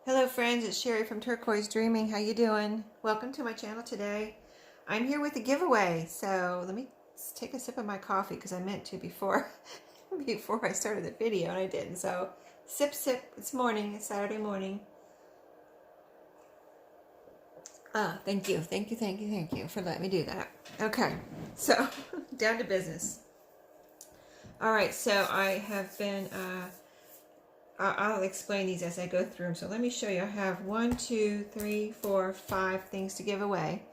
Hello friends, it's Sherry from Turquoise Dreaming. How you doing? Welcome to my channel today. I'm here with a giveaway. So let me take a sip of my coffee because I meant to before before I started the video and I didn't. So sip sip. It's morning. It's Saturday morning. Thank you for letting me do that. Okay, so down to business. All right, so I have been I'll explain these as I go through them. So let me show you. I have 1, 2, 3, 4, 5 things to give away.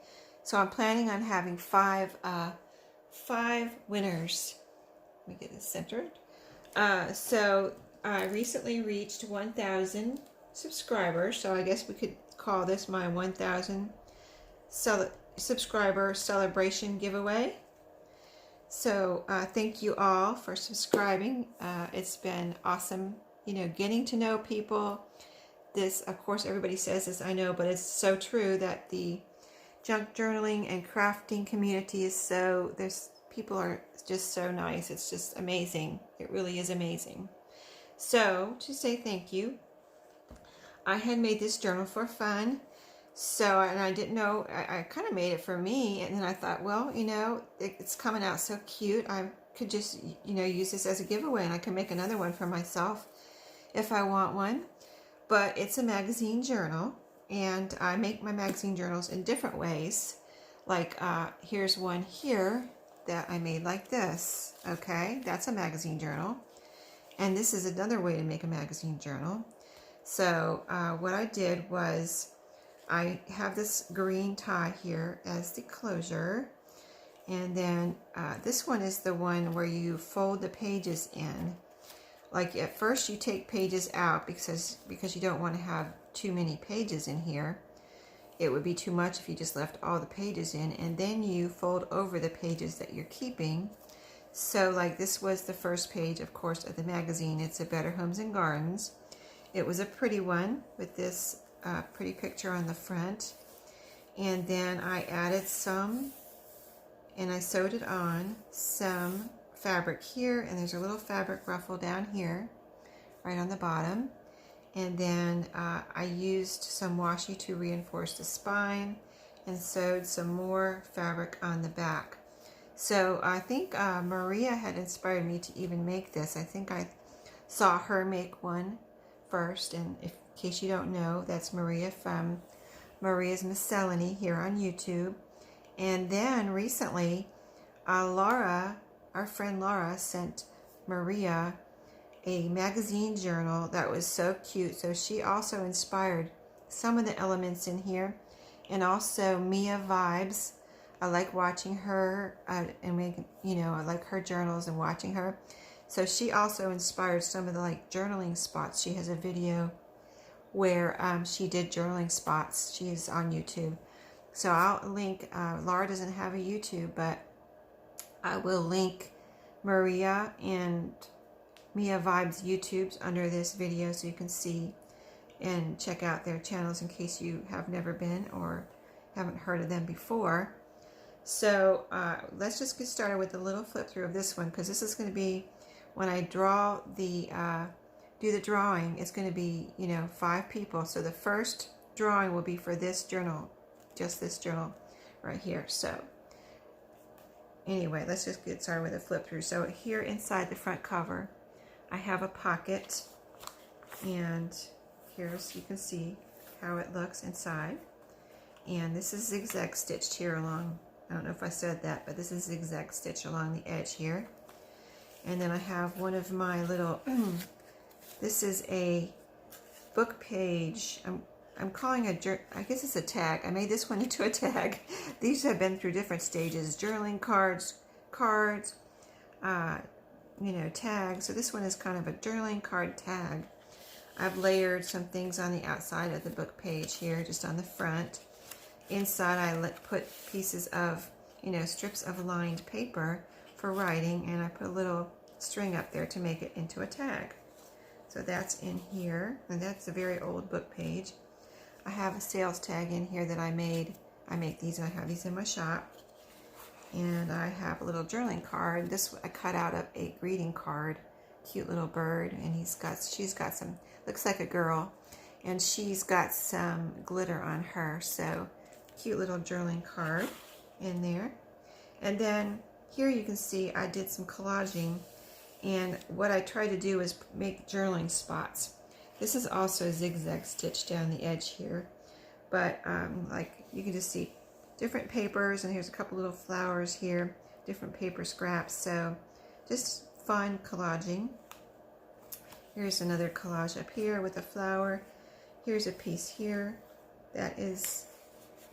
So I'm planning on having five winners. Let me get this centered. So I recently reached 1,000 subscribers. So I guess we could call this my 1,000 subscriber celebration giveaway. So thank you all for subscribing. It's been awesome, you know, getting to know people. This, of course, everybody says this, I know, but it's so true that the junk journaling and crafting community is so, people are just so nice. It's just amazing. It really is amazing. So to say thank you, I had made this journal for fun. So, and I didn't know, I kind of made it for me, and then I thought, well, you know, it's coming out so cute, I could just, you know, use this as a giveaway, and I can make another one for myself if I want one. But it's a magazine journal, and I make my magazine journals in different ways. Like, here's one here that I made like this, okay? That's a magazine journal. And this is another way to make a magazine journal. So, what I did was, I have this green tie here as the closure, and then this one is the one where you fold the pages in. Like at first you take pages out because you don't want to have too many pages in here. It would be too much if you just left all the pages in, and then you fold over the pages that you're keeping. So like this was the first page, of course, of the magazine. It's a Better Homes and Gardens. It was a pretty one with this pretty picture on the front, and then I added some, and I sewed it on some fabric here, and there's a little fabric ruffle down here right on the bottom, and then I used some washi to reinforce the spine and sewed some more fabric on the back. So I think Maria had inspired me to even make this. I think I saw her make one first, and in case you don't know, that's Maria from Maria's Miscellany here on YouTube. And then recently, Laura, our friend Laura, sent Maria a magazine journal that was so cute. So she also inspired some of the elements in here, and also Mia Vibes. I like watching her and making, you know, I like her journals and watching her. So she also inspired some of the like journaling spots. She has a video where she did journaling spots. She's on YouTube. So I'll link, Laura doesn't have a YouTube, but I will link Maria and Mia Vibes YouTubes under this video so you can see and check out their channels in case you have never been or haven't heard of them before. So let's just get started with a little flip through of this one, because this is going to be when I draw the do the drawing. It's going to be, you know, 5 people. So the first drawing will be for this journal, just this journal right here. So anyway, let's just get started with a flip through. So here inside the front cover, I have a pocket, and here's, you can see how it looks inside. And this is zigzag stitched here along, I don't know if I said that, but this is zigzag stitch along the edge here. And then I have one of my little, this is a book page. I'm calling I guess it's a tag. I made this one into a tag. These have been through different stages: journaling cards, you know, tags. So this one is kind of a journaling card tag. I've layered some things on the outside of the book page here, just on the front. Inside I put pieces of, you know, strips of lined paper for writing, and I put a little string up there to make it into a tag. So that's in here, and that's a very old book page. I have a sales tag in here that I made. I make these, and I have these in my shop. And I have a little journaling card. This I cut out of a greeting card. Cute little bird, and she's got some, looks like a girl. And she's got some glitter on her, so cute little journaling card in there. And then here you can see I did some collaging, and what I tried to do is make journaling spots. This is also zigzag stitched down the edge here, but like you can just see different papers, and here's a couple little flowers here, different paper scraps, so just fun collaging. Here's another collage up here with a flower. Here's a piece here that is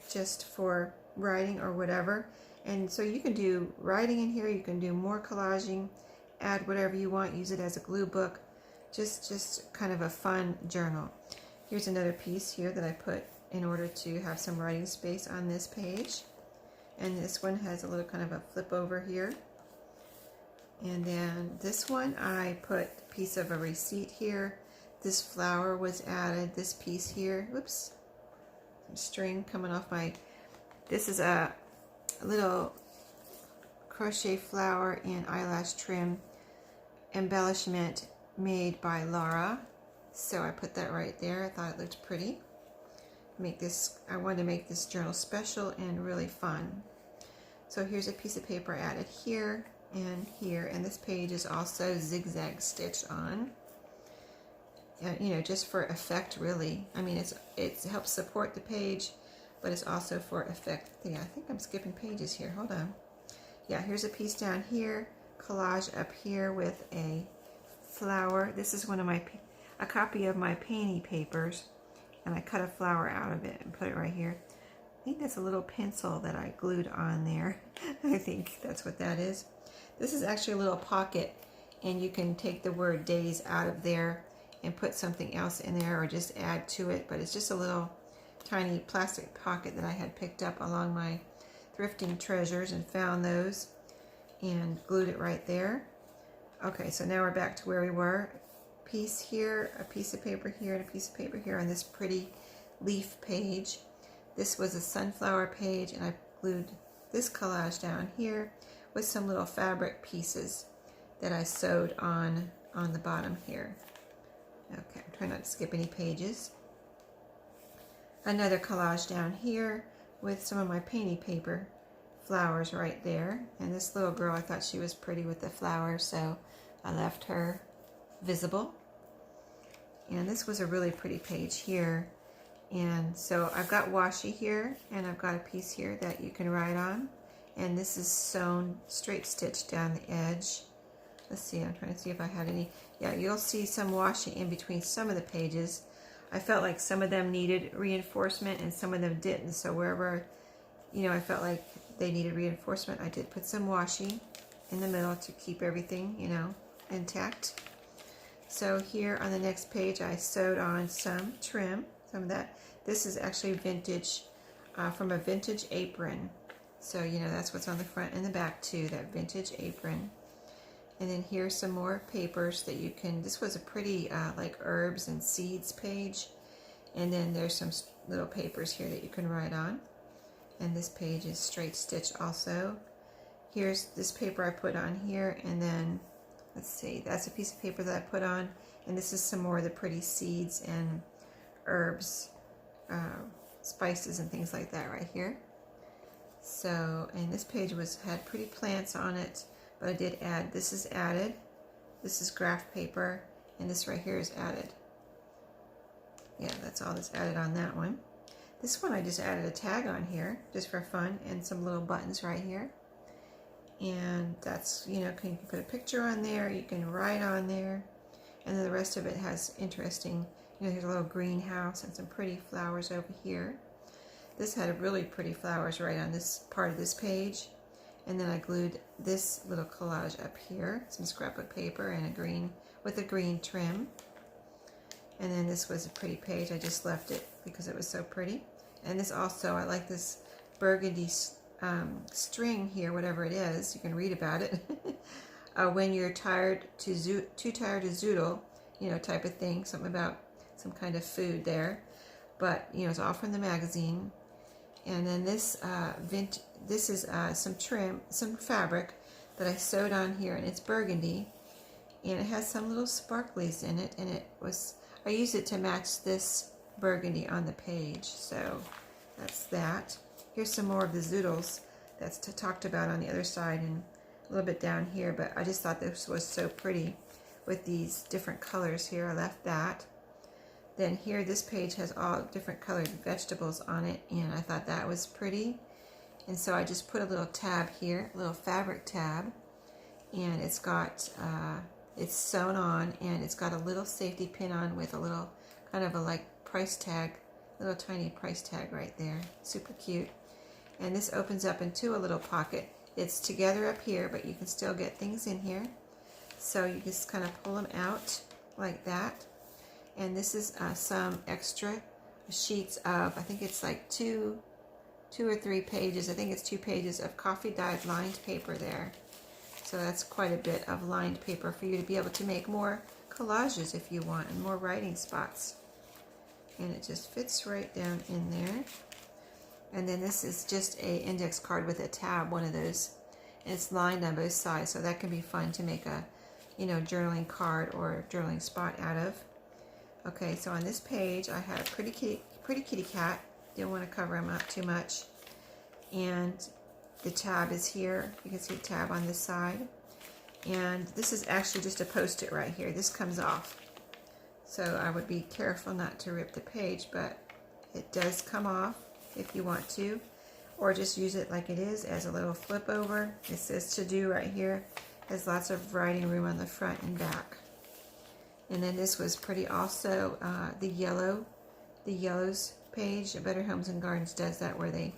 just for writing or whatever. And so you can do writing in here, you can do more collaging, add whatever you want, use it as a glue book, just kind of a fun journal. Here's another piece here that I put in order to have some writing space on this page. And this one has a little kind of a flip over here. And then this one, I put a piece of a receipt here. This flower was added, this piece here, whoops, some string coming off my, this is a little crochet flower and eyelash trim embellishment made by Laura. So I put that right there. I thought it looked pretty. I wanted to make this journal special and really fun. So here's a piece of paper added here and here, and this page is also zigzag stitched on. You know, just for effect, really. I mean, it helps support the page, but it's also for effect. Yeah, I think I'm skipping pages here. Hold on. Yeah, here's a piece down here, collage up here with a flower. This is a copy of my painting papers, and I cut a flower out of it and put it right here. I think that's a little pencil that I glued on there. I think that's what that is. This is actually a little pocket, and you can take the word days out of there and put something else in there or just add to it, but it's just a little tiny plastic pocket that I had picked up along my thrifting treasures and found those and glued it right there. Okay, so now we're back to where we were. Piece here, a piece of paper here, and a piece of paper here on this pretty leaf page. This was a sunflower page, and I glued this collage down here with some little fabric pieces that I sewed on the bottom here. Okay, I'm trying not to skip any pages. Another collage down here with some of my painting paper flowers right there. And this little girl, I thought she was pretty with the flowers, so I left her visible. And this was a really pretty page here. And so I've got washi here, and I've got a piece here that you can write on. And this is sewn, straight stitched down the edge. Let's see, I'm trying to see if I had any. Yeah, you'll see some washi in between some of the pages. I felt like some of them needed reinforcement and some of them didn't. So wherever, I felt like they needed reinforcement, I did put some washi in the middle to keep everything, intact. So here on the next page, I sewed on some trim, some of that. This is actually vintage, from a vintage apron. So, that's what's on the front and the back too, that vintage apron. And then here's some more papers that you can, this was a pretty like herbs and seeds page. And then there's some little papers here that you can write on. And this page is straight stitch also. Here's this paper I put on here, and then, let's see, that's a piece of paper that I put on. And this is some more of the pretty seeds and herbs, spices and things like that right here. So, and this page had pretty plants on it, but I did add, this is added, this is graph paper, and this right here is added. Yeah, that's all that's added on that one. This one I just added a tag on here, just for fun, and some little buttons right here. And that's, you can put a picture on there, you can write on there, and then the rest of it has interesting, here's a little greenhouse and some pretty flowers over here. This had really pretty flowers right on this part of this page. And then I glued this little collage up here, some scrapbook paper and a green, with a green trim. And then this was a pretty page. I just left it because it was so pretty. And this also, I like this burgundy string here, whatever it is. You can read about it. When you're too tired to zoodle, type of thing. Something about some kind of food there. But, it's all from the magazine. And then this this is some trim, some fabric that I sewed on here, and it's burgundy, and it has some little sparklies in it, and I used it to match this burgundy on the page. So that's that. Here's some more of the zoodles that's talked about on the other side and a little bit down here, but I just thought this was so pretty with these different colors here. I left that. Then here, this page has all different colored vegetables on it, and I thought that was pretty. And so I just put a little tab here, a little fabric tab, and it's got, it's sewn on, and it's got a little safety pin on with a little kind of a like price tag, little tiny price tag right there. Super cute. And this opens up into a little pocket. It's together up here, but you can still get things in here. So you just kind of pull them out like that. And this is some extra sheets of, I think it's like two or three pages. I think it's 2 pages of coffee dyed lined paper there. So that's quite a bit of lined paper for you to be able to make more collages if you want, and more writing spots. And it just fits right down in there. And then this is just a index card with a tab, one of those. And it's lined on both sides, so that can be fun to make a, you know, journaling card or journaling spot out of. Okay, so on this page I had a pretty kitty cat. Didn't want to cover him up too much. And the tab is here. You can see the tab on this side. And this is actually just a post-it right here. This comes off. So I would be careful not to rip the page, but it does come off if you want to, or just use it like it is as a little flip over. It says to do right here. Has lots of writing room on the front and back. And then this was pretty also, the yellows page. Better Homes and Gardens does that, where they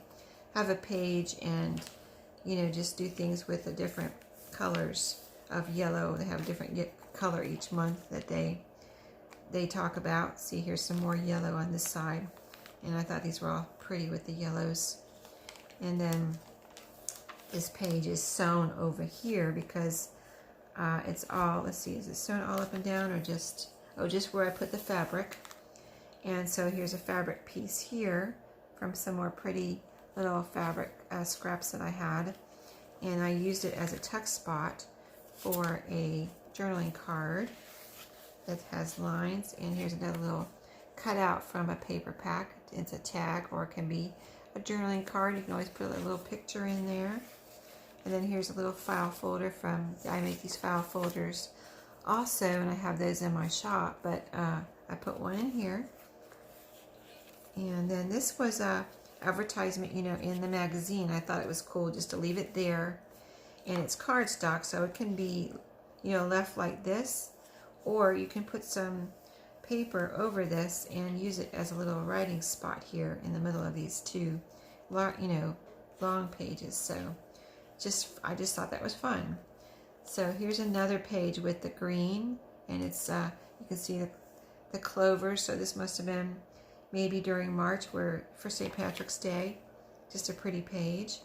have a page and, you know, just do things with the different colors of yellow. They have a different color each month that they talk about. See, here's some more yellow on this side. And I thought these were all pretty with the yellows. And then this page is sewn over here because it's all, let's see, is it sewn all up and down, or just, oh, just where I put the fabric. And so here's a fabric piece here from some more pretty little fabric scraps that I had. And I used it as a tuck spot for a journaling card that has lines. And here's another little cutout from a paper pack. It's a tag, or it can be a journaling card. You can always put a little picture in there. And then here's a little file folder from, I make these file folders also, and I have those in my shop, but I put one in here. And then this was a advertisement, you know, in the magazine. I thought it was cool just to leave it there. And it's cardstock, so it can be, you know, left like this, or you can put some paper over this and use it as a little writing spot here in the middle of these two, you know, long pages. So I just thought that was fun. So here's another page with the green, and it's you can see the clovers. So this must have been maybe during March, for St. Patrick's Day. Just a pretty page.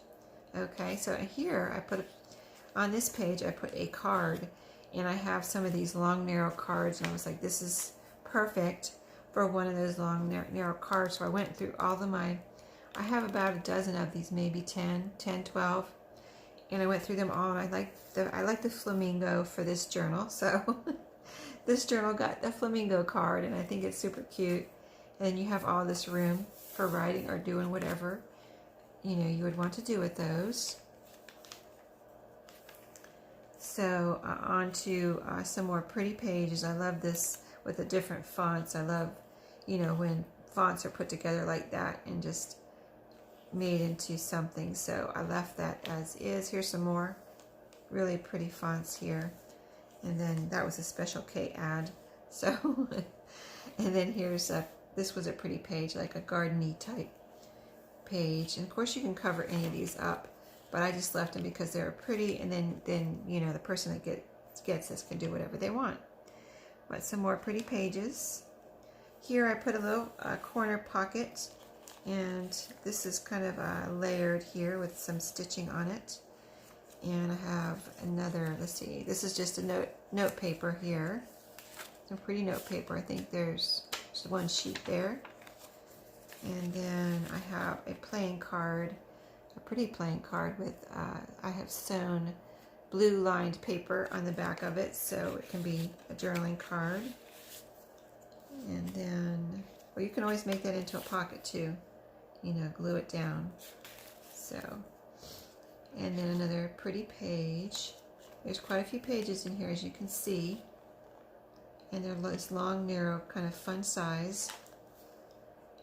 Okay, so here I put on this page I put a card, and I have some of these long narrow cards, and I was like, this is perfect for one of those long narrow cards. So I went through all of my, I have about a dozen of these, maybe 10, 12, and I went through them all, and I like the flamingo for this journal. So this journal got the flamingo card, and I think it's super cute. And then you have all this room for writing or doing whatever, you know, you would want to do with those. So on to some more pretty pages. I love this with the different fonts. I love, you know, when fonts are put together like that and just made into something. So I left that as is. Here's some more really pretty fonts here. And then that was a Special K ad. So, and then here's this was a pretty page, like a garden-y type page. And of course you can cover any of these up, but I just left them because they were pretty, and then you know, the person that gets this can do whatever they want. But some more pretty pages. Here I put a little corner pocket, and this is kind of layered here with some stitching on it. And I have another, let's see, this is just a note paper here. Some pretty note paper. I think there's just one sheet there. And then I have a playing card, a pretty playing card with, I have sewn blue lined paper on the back of it, so it can be a journaling card. And then Or you can always make that into a pocket too. You know, glue it down. So, and then another pretty page. There's quite a few pages in here, as you can see. And they're this long, narrow, kind of fun size.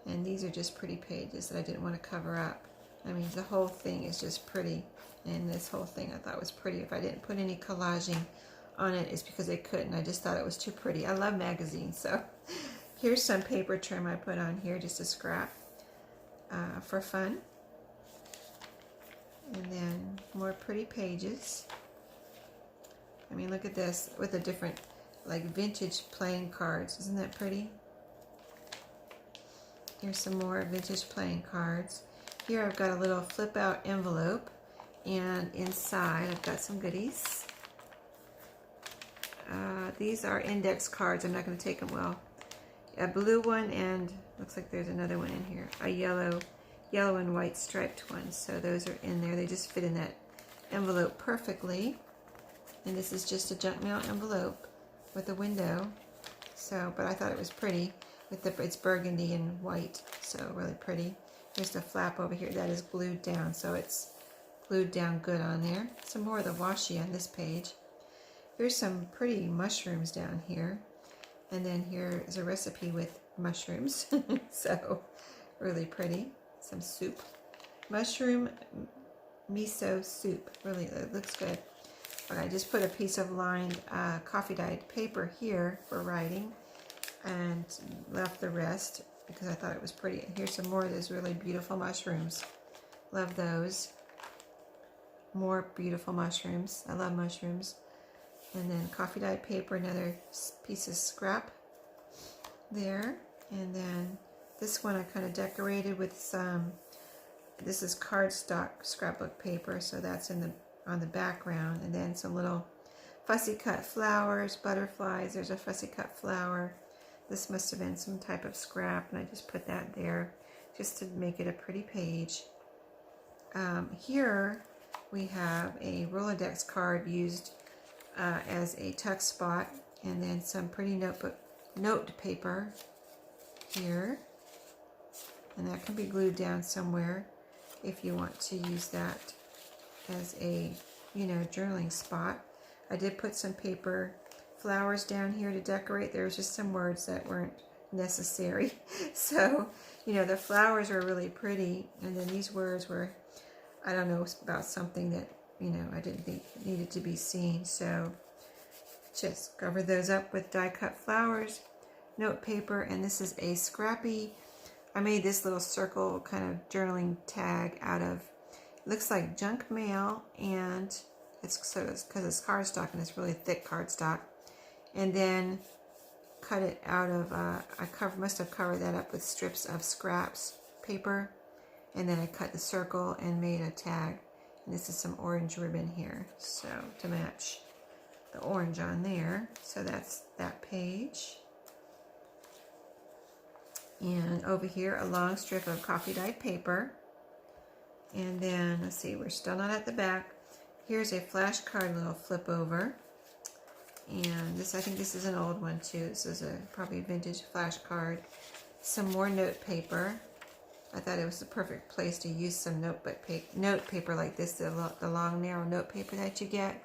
And these are just pretty pages that I didn't want to cover up. I mean, the whole thing is just pretty. And this whole thing I thought was pretty. If I didn't put any collaging on it, it's because I couldn't. I just thought it was too pretty. I love magazines, so here's some paper trim I put on here, just a scrap for fun. And then more pretty pages. I mean, look at this with the different, like, vintage playing cards. Isn't that pretty? Here's some more vintage playing cards. Here I've got a little flip out envelope, and inside I've got some goodies. These are index cards. I'm not going to take them. Well, a blue one, and looks like there's another one in here. A yellow and white striped one. So those are in there. They just fit in that envelope perfectly. And this is just a junk mail envelope with a window. So, but I thought it was pretty. With the, it's burgundy and white, so really pretty. There's the flap over here that is glued down, so it's glued down good on there. Some more of the washi on this page. Here's some pretty mushrooms down here. And then here is a recipe with mushrooms. So, really pretty. Some soup. Mushroom miso soup. Really, it looks good. Okay, I just put a piece of lined coffee dyed paper here for writing and left the rest because I thought it was pretty. And here's some more of those really beautiful mushrooms. Love those. More beautiful mushrooms. I love mushrooms. And then coffee dyed paper, another piece of scrap there. And then this one I kind of decorated with some, this is cardstock scrapbook paper, so that's in the on the background. And then some little fussy cut flowers, butterflies. There's a fussy cut flower. This must have been some type of scrap, and I just put that there just to make it a pretty page. Here we have a Rolodex card used as a tuck spot, and then some pretty note paper here, and that can be glued down somewhere if you want to use that as a, you know, journaling spot. I did put some paper flowers down here to decorate. There was just some words that weren't necessary. So, you know, the flowers are really pretty, and then these words were, I don't know, about something that, you know, I didn't think needed to be seen. So just cover those up with die cut flowers, note paper, and this is a scrappy, I made this little circle kind of journaling tag out of, it looks like junk mail, and it's because it's cardstock, and it's really thick cardstock. And then cut it out of, must have covered that up with strips of scraps paper, and then I cut the circle and made a tag. And this is some orange ribbon here, so to match the orange on there. So that's that page. And over here, a long strip of coffee dyed paper. And then, let's see, we're still not at the back. Here's a flashcard little flip over. And this, I think this is an old one too. This is probably a vintage flashcard. Some more note paper. I thought it was the perfect place to use some note paper like this, the long narrow note paper that you get.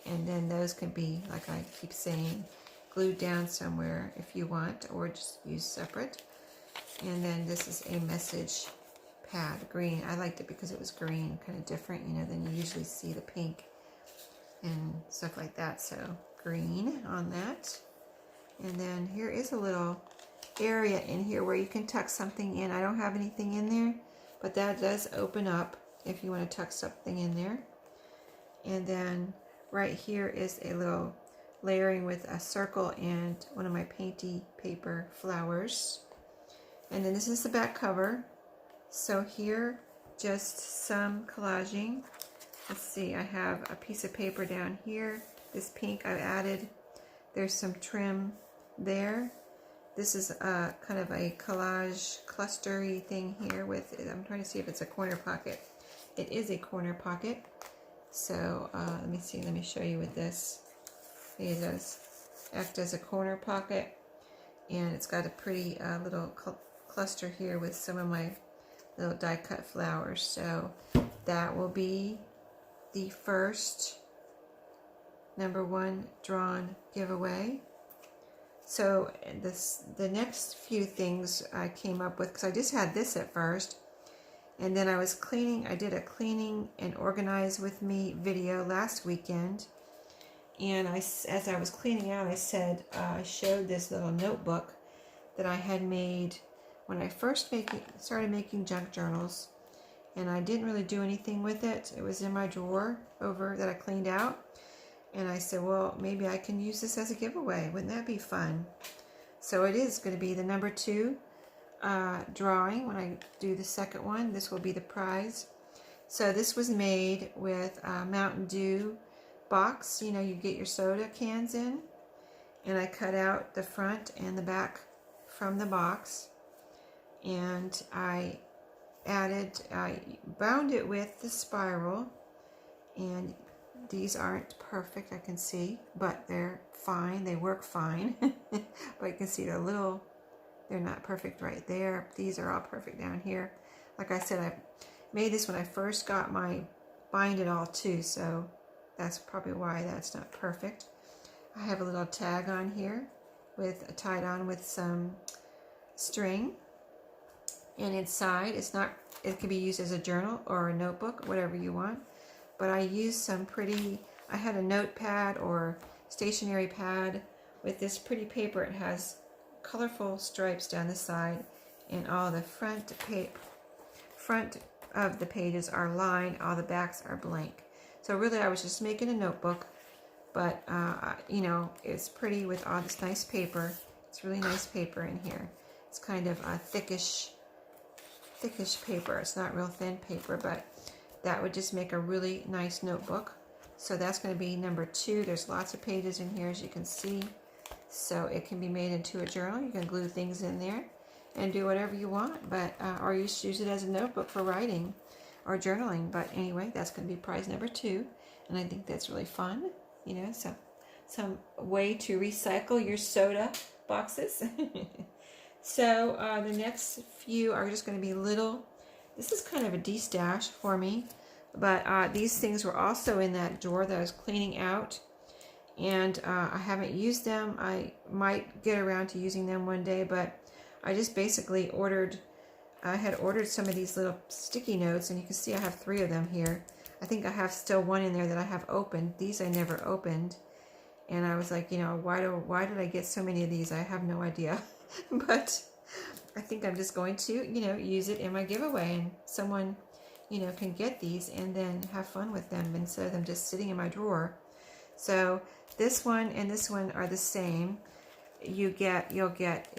And then those can be, like I keep saying, glued down somewhere if you want, or just use separate. And then this is a message pad, green. I liked it because it was green, kind of different, you know, than you usually see the pink and stuff like that. So green on that. And then here is a little area in here where you can tuck something in. I don't have anything in there, but that does open up if you want to tuck something in there. And then right here is a little layering with a circle and one of my painty paper flowers. And then this is the back cover. So here, just some collaging. Let's see, I have a piece of paper down here. This pink I've added. There's some trim there. This is kind of a collage clustery thing here with, I'm trying to see if it's a corner pocket. It is a corner pocket. So let me see, let me show you with this. It does act as a corner pocket. And it's got a pretty little cluster here with some of my little die cut flowers. So that will be the first #1 drawn giveaway. So the next few things I came up with, because I just had this at first, and then I was cleaning. I did a cleaning and organize with me video last weekend, and as I was cleaning out, I showed this little notebook that I had made when I first started making junk journals, and I didn't really do anything with it. It was in my drawer that I cleaned out. And I said, well, maybe I can use this as a giveaway. Wouldn't that be fun? So it is going to be the #2 drawing. When I do the second one, this will be the prize. So this was made with a Mountain Dew box. You know, you get your soda cans in. And I cut out the front and the back from the box. And I bound it with the spiral. And these aren't perfect, I can see, but they're fine. They work fine. But you can see they're not perfect right there. These are all perfect down here. Like I said, I made this when I first got my bind it all too, so that's probably why that's not perfect. I have a little tag on here tied on with some string. And inside, it can be used as a journal or a notebook, whatever you want. But I used I had a notepad or stationery pad with this pretty paper. It has colorful stripes down the side, and all the front of the pages are lined, all the backs are blank. So really I was just making a notebook, but you know, it's pretty with all this nice paper. It's really nice paper in here. It's kind of a thickish paper. It's not real thin paper, but that would just make a really nice notebook. So that's going to be #2. There's lots of pages in here, as you can see. So it can be made into a journal. You can glue things in there and do whatever you want, but or you use it as a notebook for writing or journaling. But anyway, that's going to be prize #2, and I think that's really fun. You know, so some way to recycle your soda boxes. So the next few are just going to be little. This is kind of a de-stash for me, but these things were also in that drawer that I was cleaning out, and I haven't used them. I might get around to using them one day, but I just basically had ordered some of these little sticky notes, and you can see I have 3 of them here. I think I have still one in there that I have opened. These I never opened, and I was like, you know, why did I get so many of these? I have no idea. But I think I'm just going to, you know, use it in my giveaway, and someone, you know, can get these and then have fun with them instead of them just sitting in my drawer. So this one and this one are the same. You'll get, you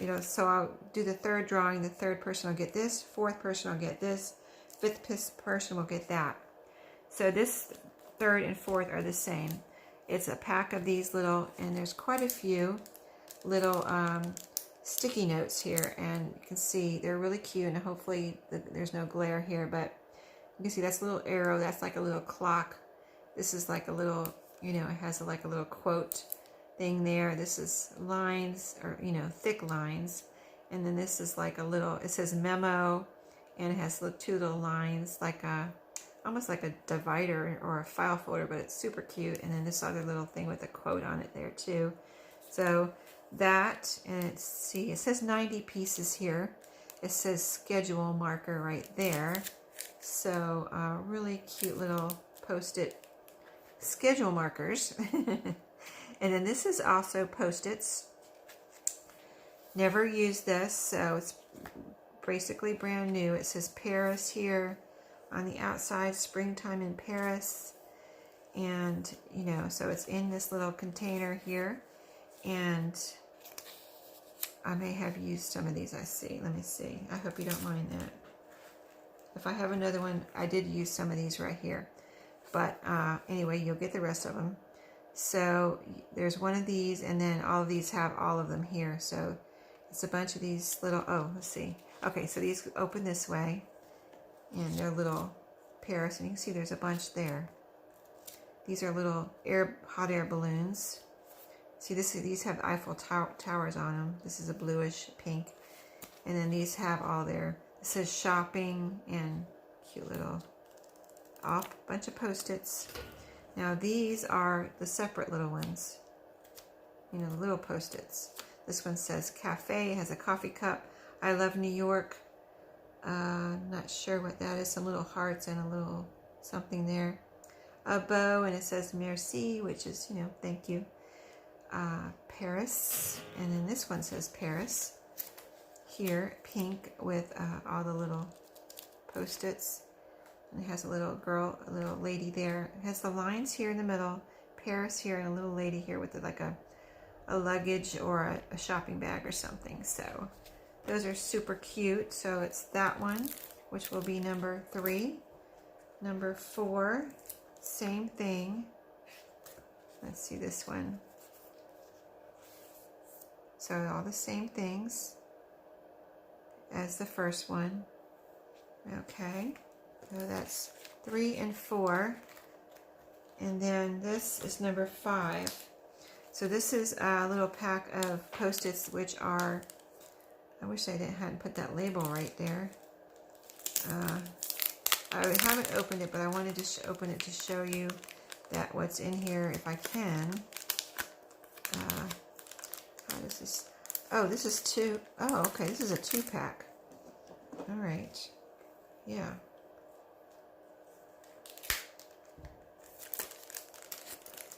know, so I'll do the 3rd drawing. The 3rd person will get this, 4th person will get this, 5th person will get that. So this 3rd and 4th are the same. It's a pack of these little, and there's quite a few little sticky notes here, and you can see they're really cute, and hopefully there's no glare here, but you can see that's a little arrow. That's like a little clock. This is like a little, you know, it has like a little quote thing there. This is lines, or, you know, thick lines, and then this is like a little, it says memo, and it has 2 little lines, like almost like a divider or a file folder, but it's super cute. And then this other little thing with a quote on it there too. So that, and it says 90 pieces here. It says schedule marker right there. So really cute little post-it schedule markers. And then this is also post-its. Never used this, so it's basically brand new. It says Paris here on the outside, springtime in Paris. And, you know, so it's in this little container here. And I may have used some of these, I see. Let me see. I hope you don't mind that. If I have another one, I did use some of these right here. But anyway, you'll get the rest of them. So there's one of these, and then all of these have all of them here. So it's a bunch of these little, oh, let's see. Okay, so these open this way, and they're little Paris, and you can see there's a bunch there. These are little hot air balloons. See, these have the Eiffel Towers on them. This is a bluish pink. And then these have all their, it says shopping and cute little, bunch of Post-its. Now these are the separate little ones. You know, the little Post-its. This one says cafe, it has a coffee cup. I love New York. Not sure what that is. Some little hearts and a little something there. A bow, and it says merci, which is, you know, thank you. Paris, and then this one says Paris. Here, pink with all the little Post-its. And it has a little girl, a little lady there. It has the lines here in the middle. Paris here, and a little lady here with like a luggage or a shopping bag or something. So those are super cute. So it's that one, which will be number 3. Number 4, same thing. Let's see this one. So all the same things as the first one. Okay, so that's 3 and 4. And then this is number 5. So this is a little pack of Post-its, which are, I wish I hadn't put that label right there. I haven't opened it, but I wanted to open it to show you that what's in here if I can. How does this? Oh, this is 2. Oh, okay, this is a 2-pack. All right, yeah.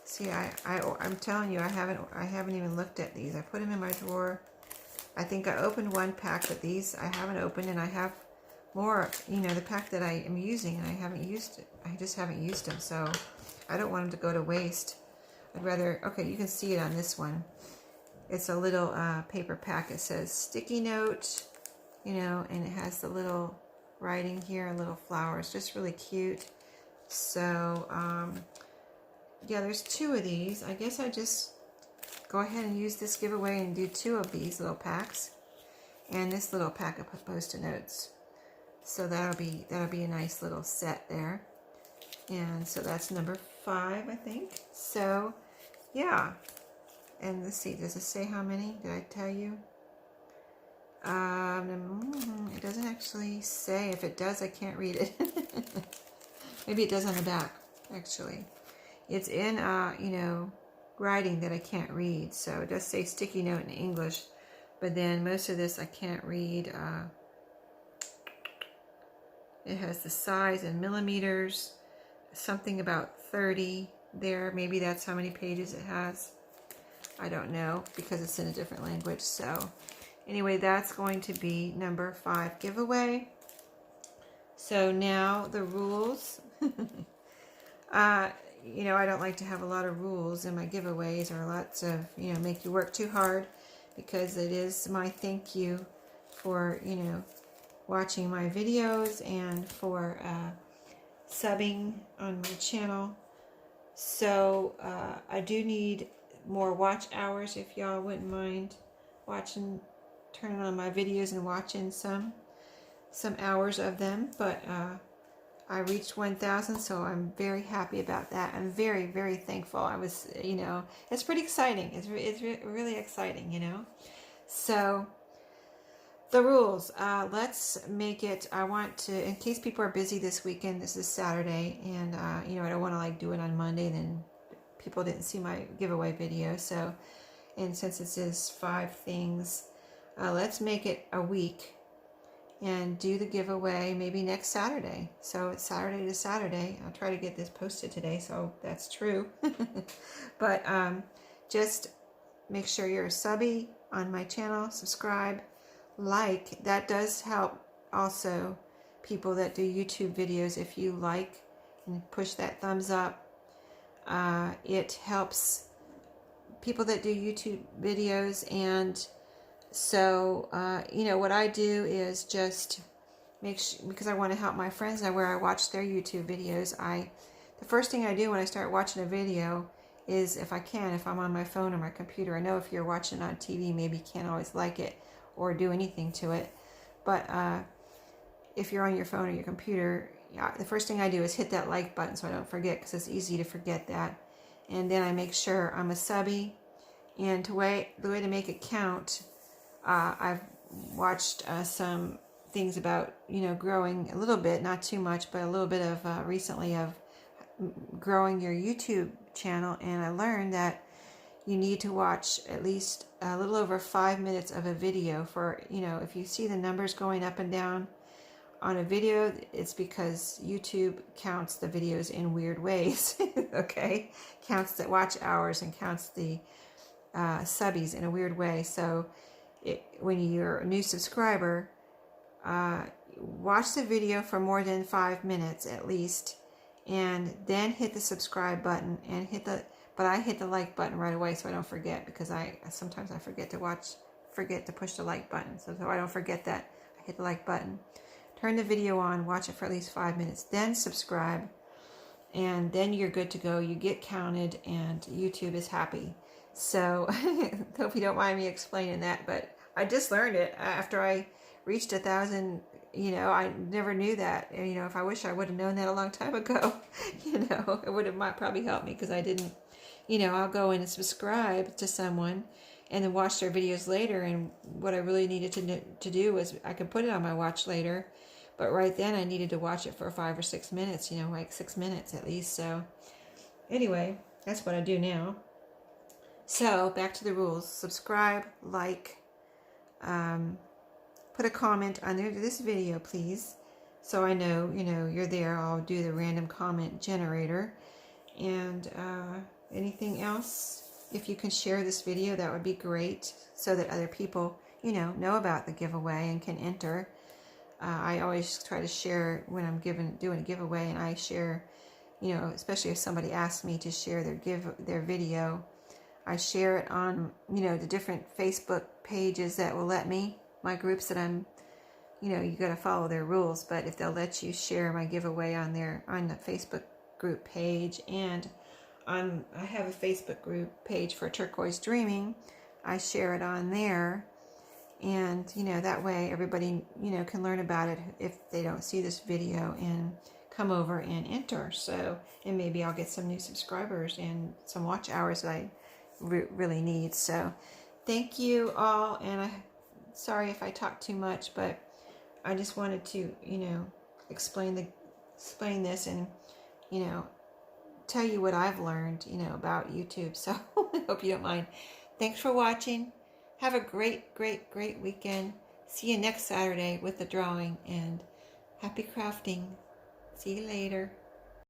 See, I'm telling you, I haven't even looked at these. I put them in my drawer. I think I opened 1 pack, but these I haven't opened, and I have more. You know, the pack that I am using, and I haven't used it. I just haven't used them, so I don't want them to go to waste. I'd rather. Okay, you can see it on this one. It's a little paper pack. It says sticky note, you know, and it has the little writing here, little flowers, just really cute. So, yeah, there's 2 of these. I guess I just go ahead and use this giveaway and do 2 of these little packs, and this little pack of Post-it notes. So that'll be a nice little set there. And so that's number 5, I think. So, yeah. And let's see, does it say how many? Did I tell you? It doesn't actually say. If it does, I can't read it. Maybe it does on the back, actually. It's in, you know, writing that I can't read. So it does say sticky note in English. But then most of this I can't read. It has the size in millimeters. Something about 30 there. Maybe that's how many pages it has. I don't know, because it's in a different language. So anyway, that's going to be number 5 giveaway. So now the rules. You know, I don't like to have a lot of rules in my giveaways, or lots of, you know, make you work too hard, because it is my thank you for, you know, watching my videos and for subbing on my channel. So I do need more watch hours, if y'all wouldn't mind watching, turning on my videos and watching some hours of them. But I reached 1,000, so I'm very happy about that. I'm very, very thankful. I was, you know, it's pretty exciting. It's really exciting, you know. So the rules, let's make it, I want to, in case people are busy this weekend, this is Saturday, and you know, I don't want to like do it on Monday, then people didn't see my giveaway video. So, and since this is 5 things, let's make it a week and do the giveaway maybe next Saturday. So it's Saturday to Saturday. I'll try to get this posted today, so that's true. But just make sure you're a subby on my channel, subscribe, like. That does help also people that do YouTube videos. If you like and push that thumbs up, it helps people that do YouTube videos. And so, you know, what I do is just make sure, because I want to help my friends now where I watch their YouTube videos, the first thing I do when I start watching a video is, if I'm on my phone or my computer. I know if you're watching on TV, maybe you can't always like it or do anything to it. But if you're on your phone or your computer, the first thing I do is hit that like button so I don't forget, because it's easy to forget that. And then I make sure I'm a subby, And the way to make it count, I've watched some things about, growing a little bit, not too much, but a little bit of recently of growing your YouTube channel. And I learned that you need to watch at least a little over 5 minutes of a video for, if you see the numbers going up and down on a video, it's because YouTube counts the videos in weird ways. Okay, counts the watch hours and counts the subbies in a weird way. So when you're a new subscriber, watch the video for more than 5 minutes at least, and then hit the subscribe button and but I hit the like button right away so I don't forget, because sometimes I forget to push the like button. So I don't forget that, I hit the like button. Turn the video on, watch it for at least 5 minutes, then subscribe, and then you're good to go. You get counted and YouTube is happy. So hope you don't mind me explaining that, but I just learned it after I reached 1,000. I never knew that. If I wish I would have known that a long time ago, it would have probably helped me, because I didn't, I'll go in and subscribe to someone and then watch their videos later. And what I really needed to do was, I could put it on my watch later, but right then I needed to watch it for 5 or 6 minutes, like 6 minutes at least. So anyway, that's what I do now. So back to the rules: subscribe, like, put a comment under this video, please, so I know, you're there. I'll do the random comment generator. And anything else, if you can share this video, that would be great, so that other people, know about the giveaway and can enter. I always try to share when I'm doing a giveaway, and I share, especially if somebody asks me to share their video, I share it on, the different Facebook pages that will let me, my groups that I'm, you got to follow their rules, but if they'll let you share my giveaway on the Facebook group page. And I have a Facebook group page for Turquoise Dreaming. I share it on there, and that way everybody can learn about it if they don't see this video and come over and enter. So, and maybe I'll get some new subscribers and some watch hours that I really need. So thank you all, and I'm sorry if I talk too much, but I just wanted to explain this and tell you what I've learned about YouTube. So I hope you don't mind. Thanks for watching. Have a great weekend. See you next Saturday with the drawing, and happy crafting. See you later.